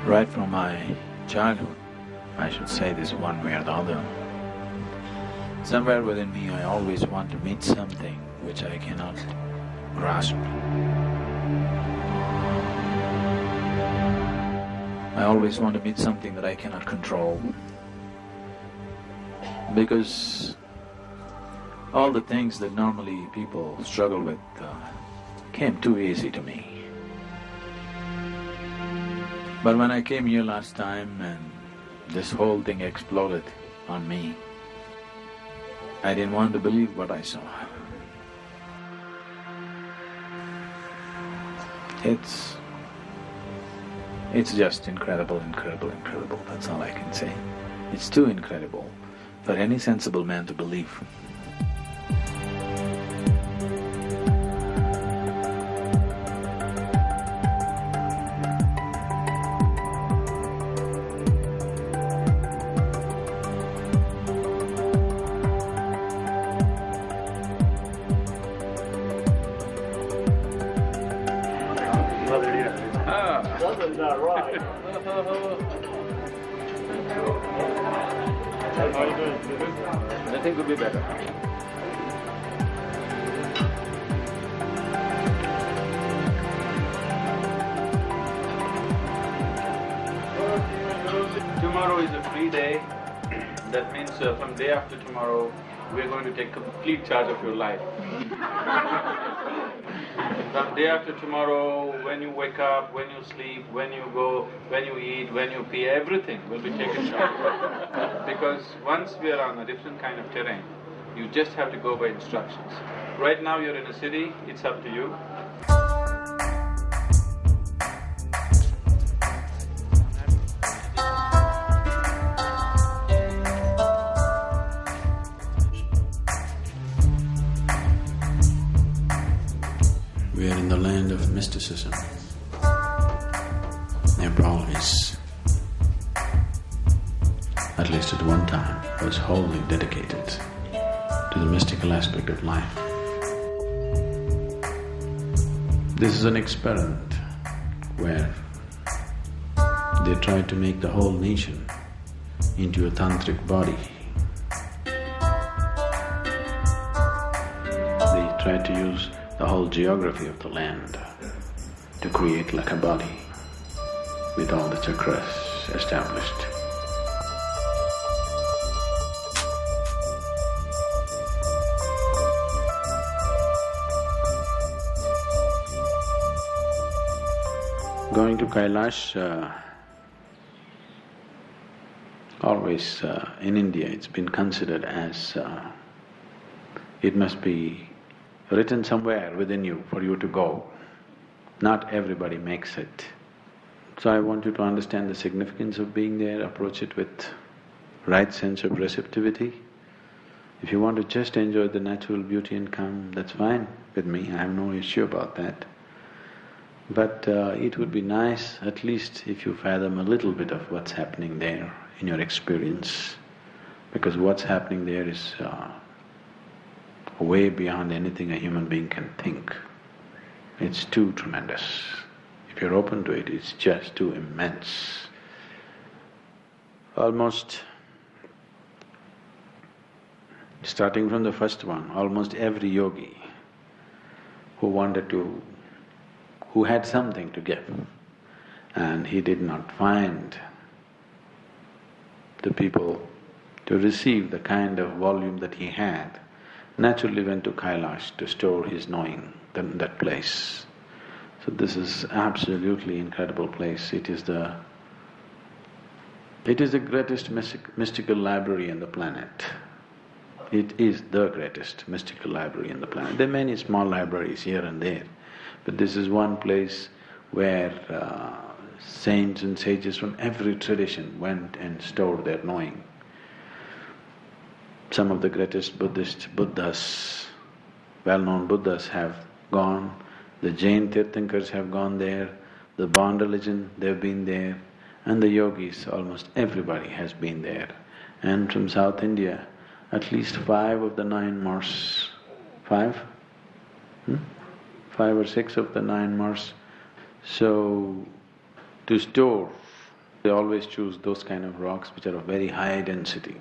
Right from my childhood, I should say this one way or the other, somewhere within me I always want to meet something which I cannot grasp. I always want to meet something that I cannot control, because all the things that normally people struggle with came too easy to me. But when I came here last time and this whole thing exploded on me, I didn't want to believe what I saw. It's just incredible, incredible, incredible, that's all I can say. It's too incredible for any sensible man to believe. Something's not right. How are you doing? Nothing could be better. Tomorrow is a free day. That means from day after tomorrow, we're going to take complete charge of your life. From day after tomorrow, when you wake up, when you sleep, when you go, when you eat, when you pee, everything will be taken charge of. Because once we are on a different kind of terrain, you just have to go by instructions. Right now you're in a city, it's up to you. We are in the land of mysticism. Nepal is, at least at one time, was wholly dedicated to the mystical aspect of life. This is an experiment where they tried to make the whole nation into a tantric body. They tried to use the whole geography of the land to create like a body with all the chakras established. Going to Kailash, always in India it's been considered as it must be written somewhere within you for you to go. Not everybody makes it. So I want you to understand the significance of being there, approach it with right sense of receptivity. If you want to just enjoy the natural beauty and come, that's fine with me, I have no issue about that. But it would be nice, at least if you fathom a little bit of what's happening there in your experience, because what's happening there is way beyond anything a human being can think. It's too tremendous. If you're open to it, it's just too immense. Almost, starting from the first one, almost every yogi who had something to give and he did not find the people to receive the kind of volume that he had, naturally went to Kailash to store his knowing, that place. So this is absolutely incredible place. It is the greatest mystical library on the planet. It is the greatest mystical library on the planet. There are many small libraries here and there, but this is one place where saints and sages from every tradition went and stored their knowing. Some of the greatest Buddhas, well-known Buddhas have gone, the Jain Tirthankars have gone there, the Bon religion, they've been there, and the yogis, almost everybody has been there. And from South India, at least 5 of the 9 mars, 5? 5 or 6 of the 9 mars. So, to store They always choose those kind of rocks which are of very high density,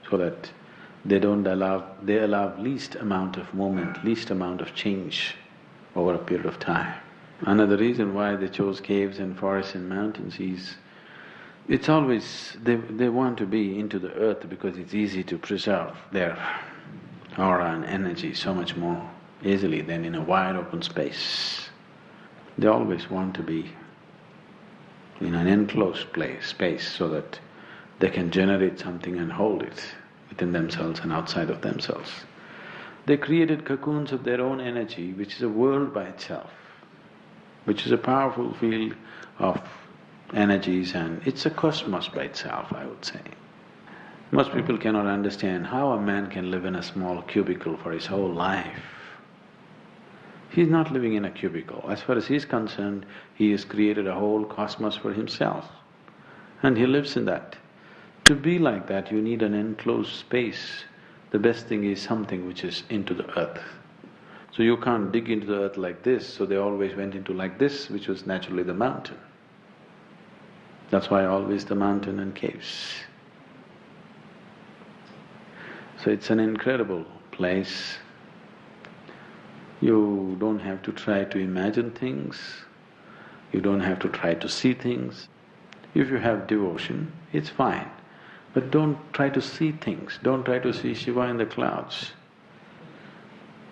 so that they allow least amount of movement, least amount of change over a period of time. Another reason why they chose caves and forests and mountains is, it's always… they want to be into the earth because it's easy to preserve their aura and energy so much more easily than in a wide open space. They always want to be in an enclosed space so that they can generate something and hold it within themselves and outside of themselves. They created cocoons of their own energy, which is a world by itself, which is a powerful field of energies, and it's a cosmos by itself, I would say. Most people cannot understand how a man can live in a small cubicle for his whole life. He's not living in a cubicle. As far as he's concerned, he has created a whole cosmos for himself, and he lives in that. To be like that, you need an enclosed space. The best thing is something which is into the earth. So you can't dig into the earth like this, so they always went into like this, which was naturally the mountain. That's why always the mountain and caves. So it's an incredible place. You don't have to try to imagine things, you don't have to try to see things. If you have devotion, it's fine. But don't try to see things, don't try to see Shiva in the clouds.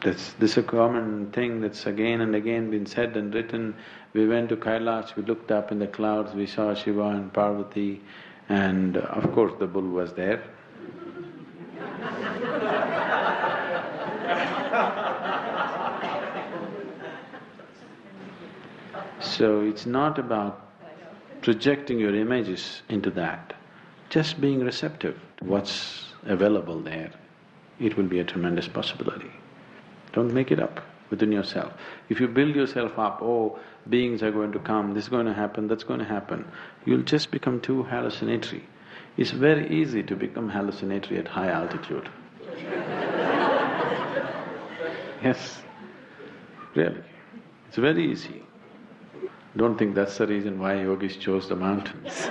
This is a common thing that's again and again been said and written. We went to Kailash, we looked up in the clouds, we saw Shiva and Parvati, and of course the bull was there. So it's not about projecting your images into that, just being receptive to what's available there. It will be a tremendous possibility. Don't make it up within yourself. If you build yourself up, oh, beings are going to come, this is going to happen, that's going to happen, you'll just become too hallucinatory. It's very easy to become hallucinatory at high altitude. Yes, really, it's very easy. Don't think that's the reason why yogis chose the mountains.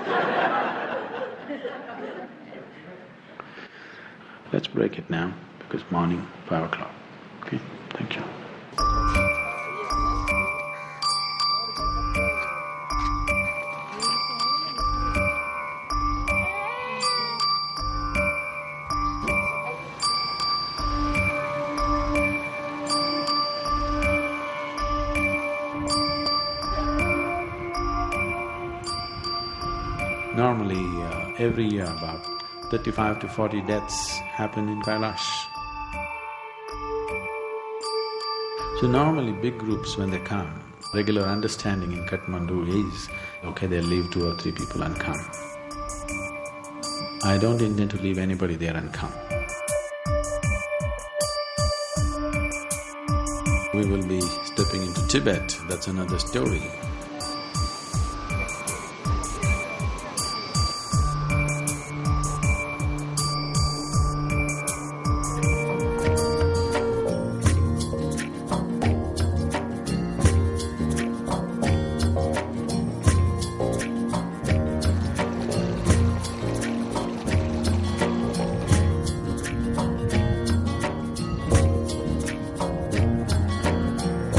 Let's break it now, because morning, 5 o'clock. Okay, thank you. Normally, every year about 35 to 40 deaths happen in Kailash. So normally big groups when they come, regular understanding in Kathmandu is, okay, they'll leave 2 or 3 people and come. I don't intend to leave anybody there and come. We will be stepping into Tibet, that's another story.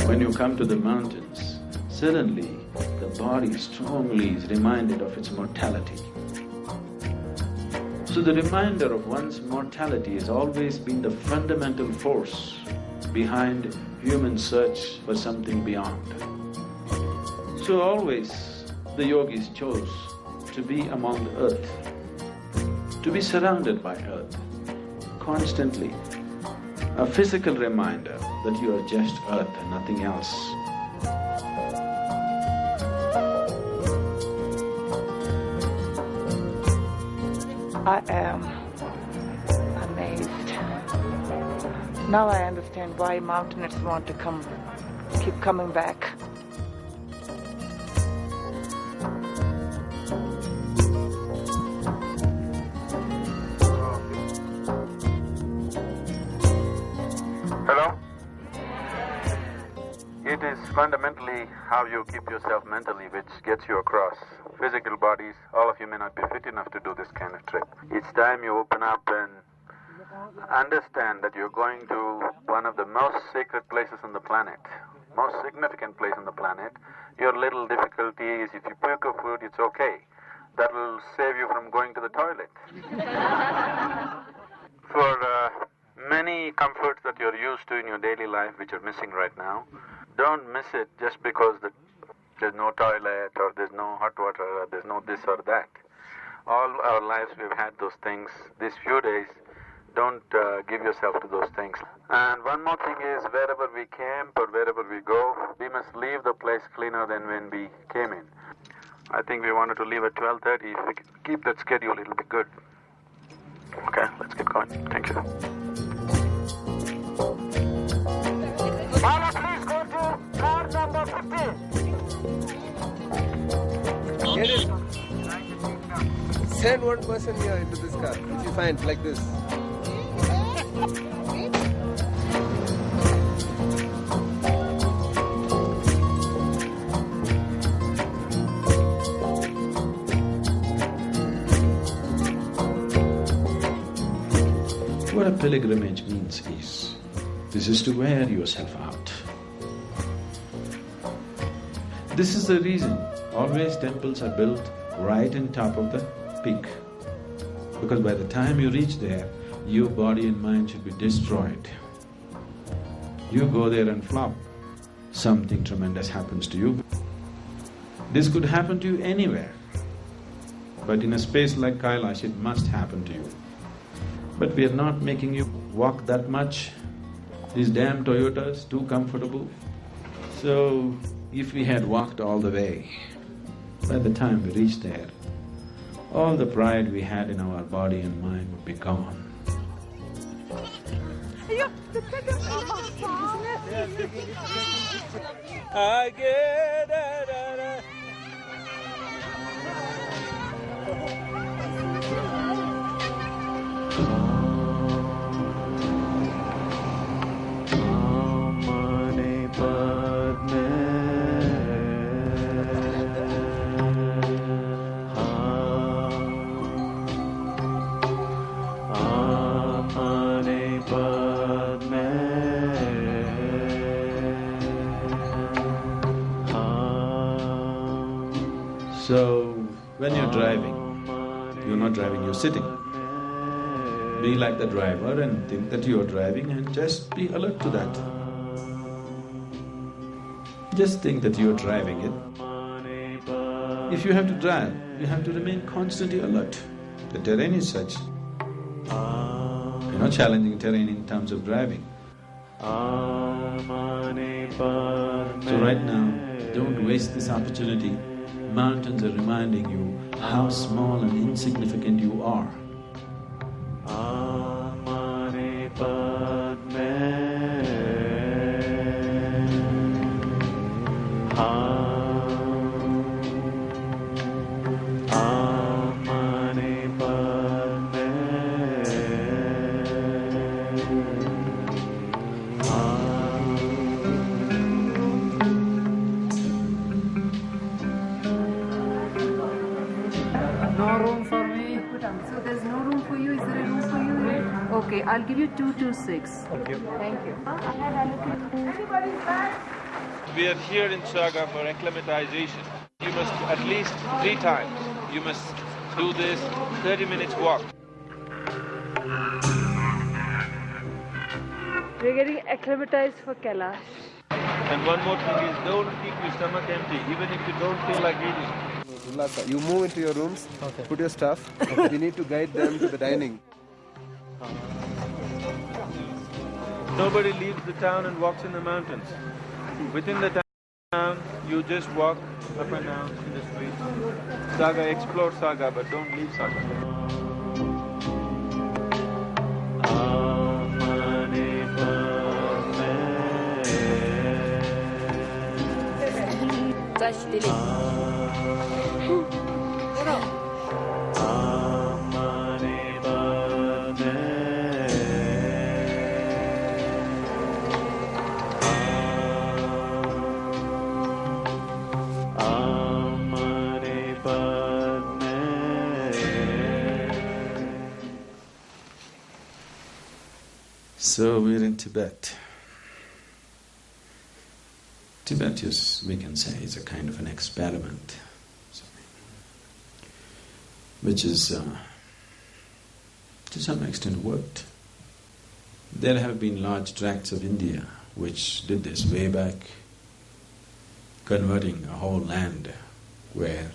When you come to the mountains, suddenly the body strongly is reminded of its mortality. So the reminder of one's mortality has always been the fundamental force behind human search for something beyond. So always the yogis chose to be among the earth, to be surrounded by earth, constantly. A physical reminder that you are just earth and nothing else. I am amazed. Now I understand why mountaineers want to keep coming back. It is fundamentally how you keep yourself mentally which gets you across. Physical bodies, all of you may not be fit enough to do this kind of trip. Each time you open up and understand that you're going to one of the most sacred places on the planet, most significant place on the planet, your little difficulty is if you puke your food, it's okay. That will save you from going to the toilet. For many comforts that you're used to in your daily life, which are missing right now, don't miss it just because there's no toilet or there's no hot water or there's no this or that. All our lives we've had those things. These few days, don't give yourself to those things. And one more thing is, wherever we camp or wherever we go, we must leave the place cleaner than when we came in. I think we wanted to leave at 12:30. If we can keep that schedule, it'll be good. Okay, let's get going. Thank you. Bala, please go to car number 15. Get it. Send one person here into this car, if you find like this. What a pilgrimage means is, this is to wear yourself out. This is the reason always temples are built right on top of the peak. Because by the time you reach there, your body and mind should be destroyed. You go there and flop, something tremendous happens to you. This could happen to you anywhere, but in a space like Kailash, it must happen to you. But we are not making you walk that much. These damn Toyotas, too comfortable. So, if we had walked all the way, by the time we reached there, all the pride we had in our body and mind would be gone. So, when you're driving, you're not driving, you're sitting. Be like the driver and think that you're driving and just be alert to that. Just think that you're driving it. If you have to drive, you have to remain constantly alert. The terrain is such. You're not challenging terrain in terms of driving. So right now, don't waste this opportunity. Mountains are reminding you how small and insignificant you are. No room for me. So there's no room for you. Is there a room for you? Okay, I'll give you 226. Thank you. Thank you. I had allocated. We are here in Saga for acclimatization. You must at least 3 times, you must do this 30 minutes walk. We're getting acclimatized for Kailash. And one more thing is, don't keep your stomach empty, even if you don't feel like eating. You move into your rooms, put your stuff. We need to guide them to the dining. Nobody leaves the town and walks in the mountains. Within the town, you just walk up and down in the streets. Saga, explore Saga, but don't leave Saga. So we're in Tibet. Tibet is, we can say, is a kind of an experiment, which is to some extent worked. There have been large tracts of India which did this way back, converting a whole land where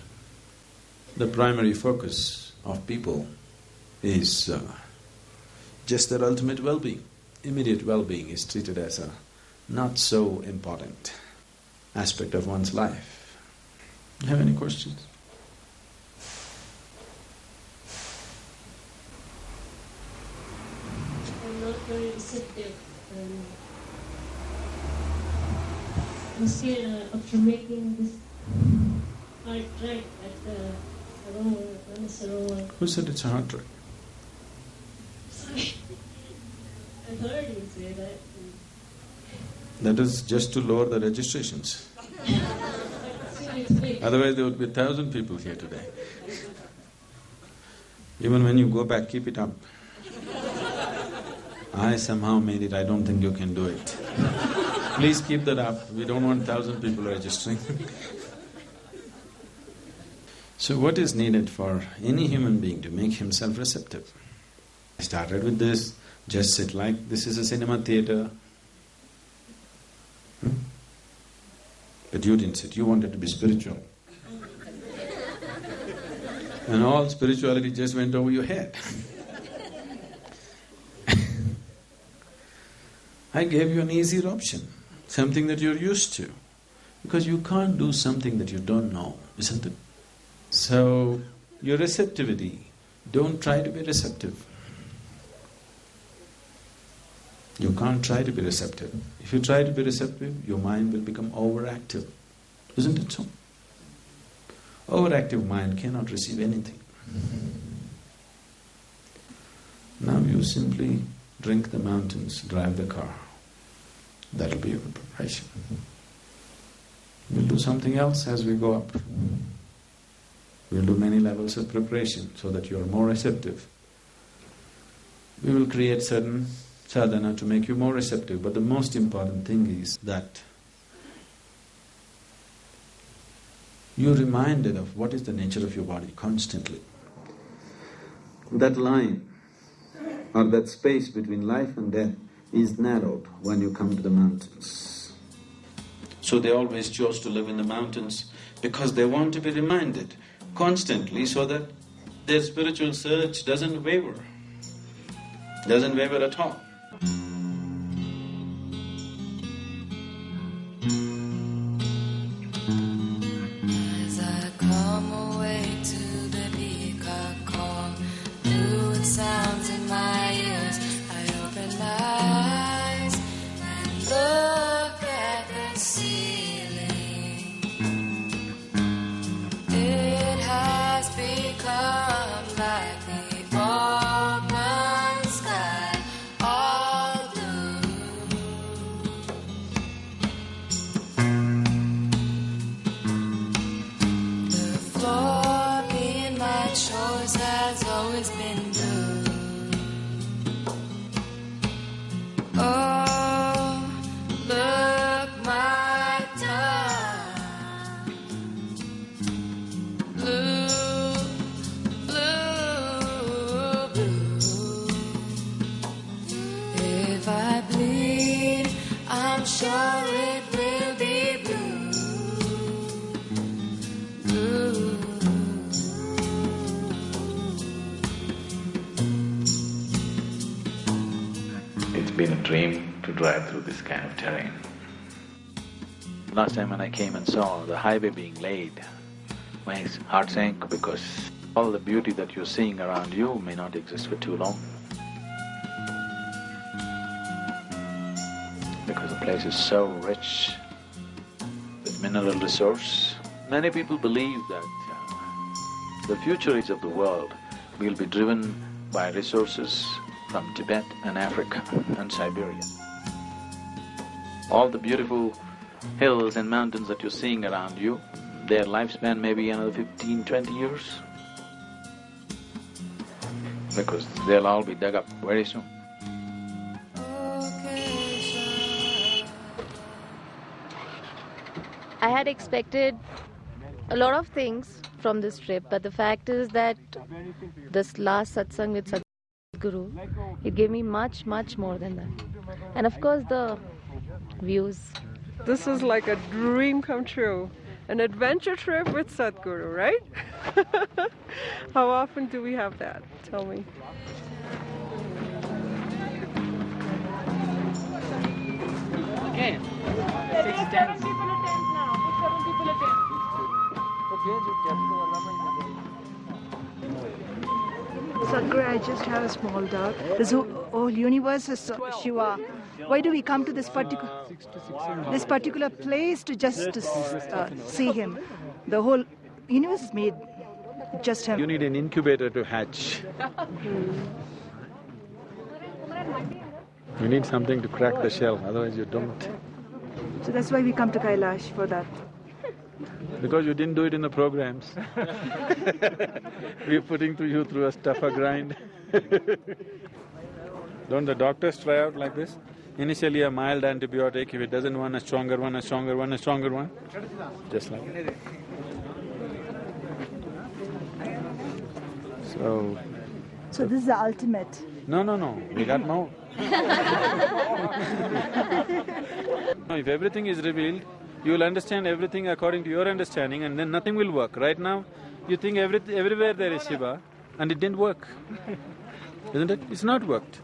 the primary focus of people is just their ultimate well-being. Immediate well-being is treated as a not so important aspect of one's life. You have any questions? I'm not very receptive. Instead, after making this hard track at the wrong. Who said it's a hard track? Sorry. I heard you say that. That is just to lower the registrations. Otherwise there would be 1,000 people here today. Even when you go back, keep it up. I somehow made it, I don't think you can do it. Please keep that up, we don't want 1,000 people registering. So what is needed for any human being to make himself receptive? I started with this, just sit like this is a cinema theatre. But you didn't sit, you wanted to be spiritual. And all spirituality just went over your head. I gave you an easier option, something that you're used to. Because you can't do something that you don't know, isn't it? So, your receptivity, don't try to be receptive. You can't try to be receptive. If you try to be receptive, your mind will become overactive. Isn't it so? Overactive mind cannot receive anything. Now you simply drink the mountains, drive the car. That'll be your preparation. We'll do something else as we go up. We'll do many levels of preparation so that you are more receptive. We will create certain sadhana to make you more receptive, but the most important thing is that you're reminded of what is the nature of your body constantly. That line or that space between life and death is narrowed when you come to the mountains. So they always chose to live in the mountains because they want to be reminded constantly so that their spiritual search doesn't waver at all. As I come away to the peacock call, new sounds in my ears, I open my eyes and look at the ceiling. It has become like the open sky, all blue. The floor beneath my shores has always been blue. Oh, look, my tongue, blue, blue, blue. If I bleed, I'm sure it will be blue, blue. It's been a dream to drive through this kind of terrain. Last time when I came and saw the highway being laid, my heart sank because all the beauty that you're seeing around you may not exist for too long. Because the place is so rich with mineral resource. Many people believe that the futurities of the world will be driven by resources from Tibet and Africa and Siberia. All the beautiful hills and mountains that you're seeing around you, their lifespan may be another 15, 20 years. Because they'll all be dug up very soon. Oh, I had expected a lot of things from this trip, but the fact is that this last satsang with Sadhguru, it gave me much, much more than that. And of course the views. This is like a dream come true. An adventure trip with Sadhguru, right? How often do we have that? Tell me. Okay. 6:10. Sadhguru, I just have a small doubt. This whole universe is Shiva. Why do we come to this particular place to just see him? The whole universe is made just him. You need an incubator to hatch. You need something to crack the shell, otherwise you don't. So that's why we come to Kailash for that. Because you didn't do it in the programs. We're putting to you through a tougher grind. Don't the doctors try out like this? Initially a mild antibiotic, if it doesn't want a stronger one, a stronger one, a stronger one. Just like that. So this is the ultimate. No, we got more. No, if everything is revealed, you will understand everything according to your understanding and then nothing will work. Right now, you think everywhere there is Shiva and it didn't work, isn't it? It's not worked.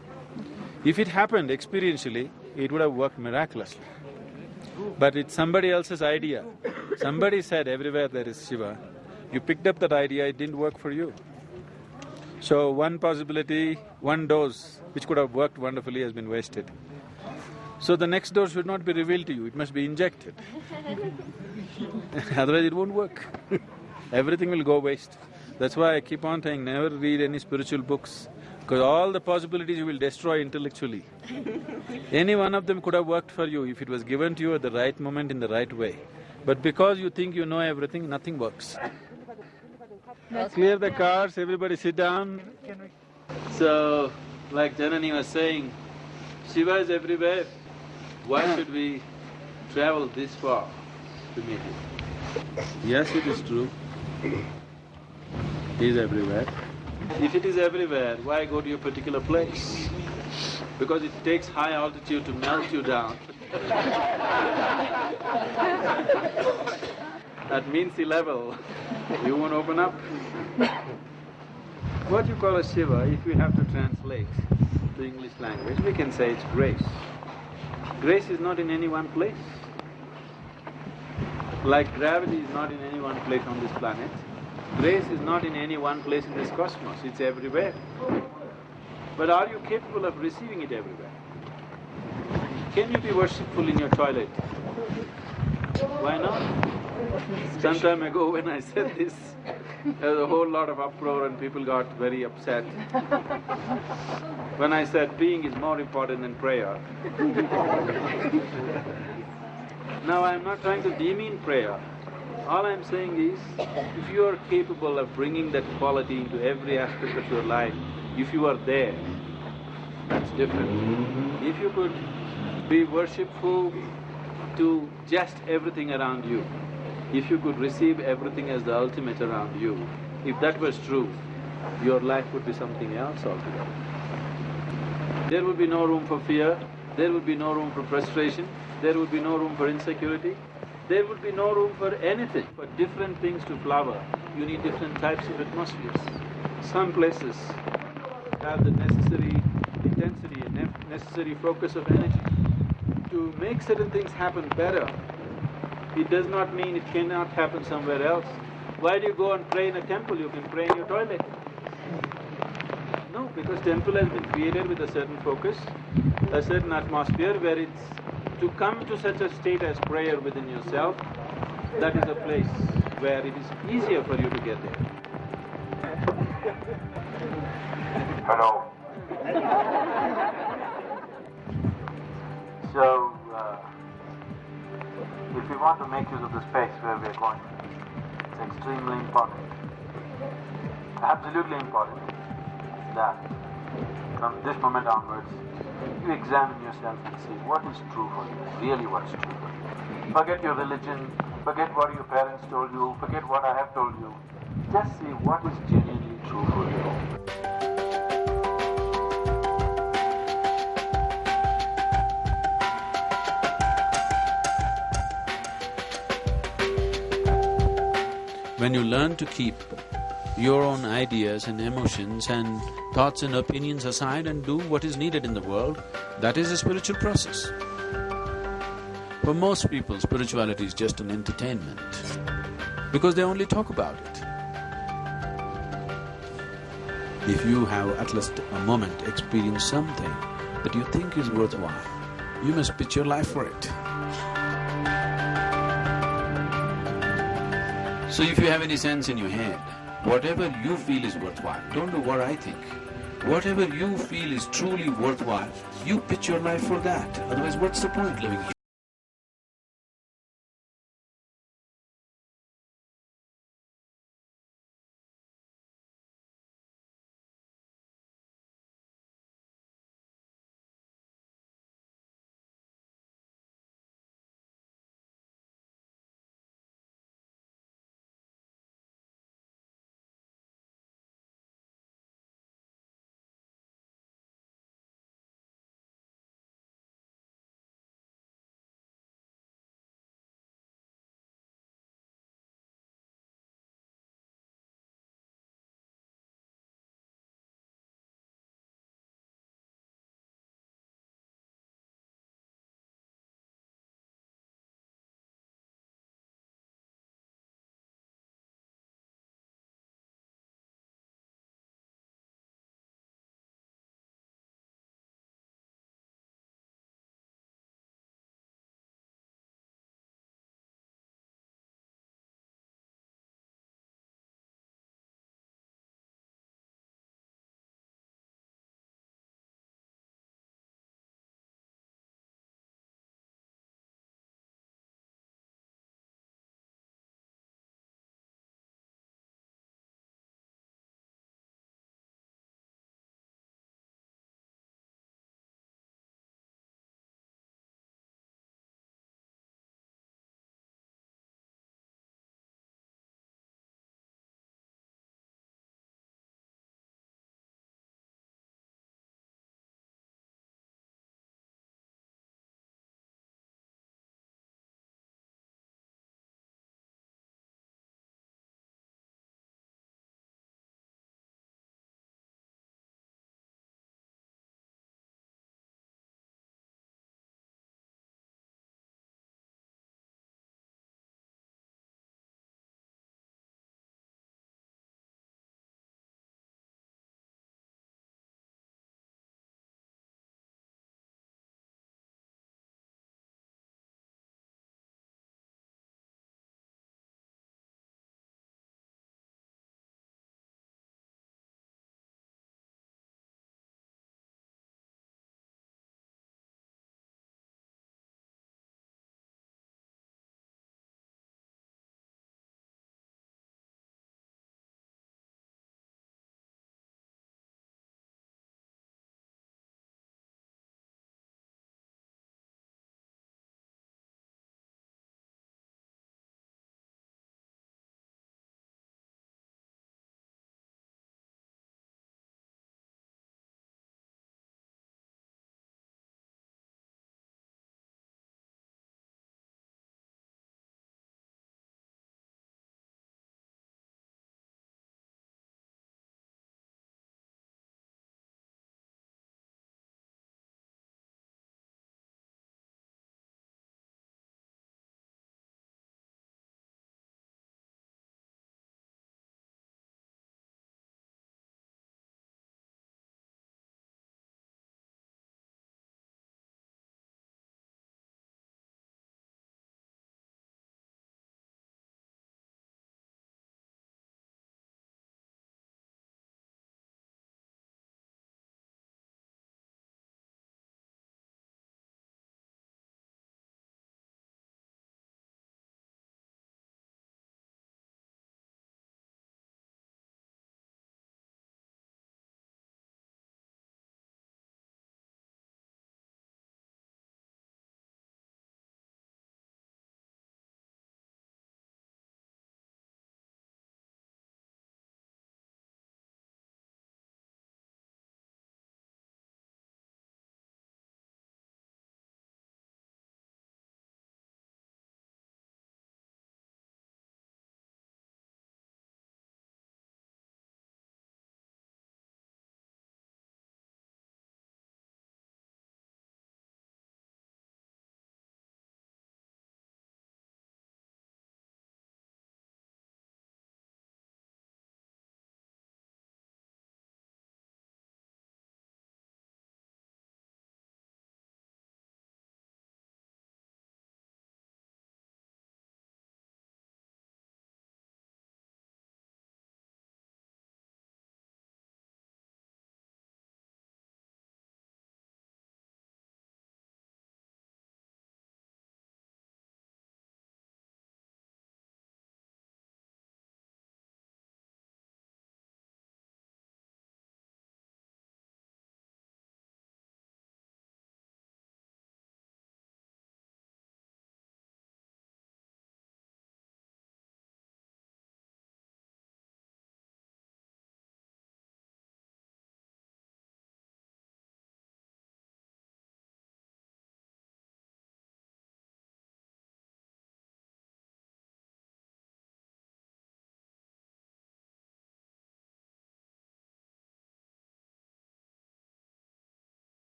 If it happened experientially, it would have worked miraculously. But it's somebody else's idea. Somebody said everywhere there is Shiva. You picked up that idea, it didn't work for you. So one possibility, one dose, which could have worked wonderfully, has been wasted. So the next dose should not be revealed to you, it must be injected. Otherwise it won't work. Everything will go waste. That's why I keep on saying, never read any spiritual books, because all the possibilities you will destroy intellectually. Any one of them could have worked for you if it was given to you at the right moment in the right way. But because you think you know everything, nothing works. Clear the cars, everybody sit down. So, like Janani was saying, Shiva is everywhere. Why should we travel this far to meet him? Yes, it is true. He is everywhere. If it is everywhere, why go to a particular place? Because it takes high altitude to melt you down. At mean sea level, you won't open up. What you call a Shiva, if we have to translate to English language, we can say it's grace. Grace is not in any one place. Like gravity is not in any one place on this planet, grace is not in any one place in this cosmos, it's everywhere. But are you capable of receiving it everywhere? Can you be worshipful in your toilet? Why not? Some time ago when I said this, there was a whole lot of uproar and people got very upset. When I said peeing is more important than prayer. Now I'm not trying to demean prayer. All I'm saying is, if you are capable of bringing that quality into every aspect of your life, if you are there, that's different. If you could be worshipful to just everything around you, if you could receive everything as the ultimate around you, if that was true, your life would be something else altogether. There would be no room for fear, there would be no room for frustration, there would be no room for insecurity, there would be no room for anything. For different things to flower, you need different types of atmospheres. Some places have the necessary intensity and necessary focus of energy. To make certain things happen better, it does not mean it cannot happen somewhere else. Why do you go and pray in a temple? You can pray in your toilet. No, because temple has been created with a certain focus, a certain atmosphere where it's… to come to such a state as prayer within yourself, that is a place where it is easier for you to get there. Hello. So, if we want to make use of the space where we are going, it's extremely important, absolutely important, that from this moment onwards, you examine yourself and see what is true for you, really what's true for you. Forget your religion, Forget what your parents told you, forget what I have told you. Just see what is genuinely true for you. When you learn to keep your own ideas and emotions and thoughts and opinions aside and do what is needed in the world, that is a spiritual process. For most people, spirituality is just an entertainment because they only talk about it. If you have at least a moment experienced something that you think is worthwhile, you must pitch your life for it. So if you have any sense in your head, whatever you feel is worthwhile, don't do what I think. Whatever you feel is truly worthwhile, you pitch your life for that. Otherwise, what's the point living here?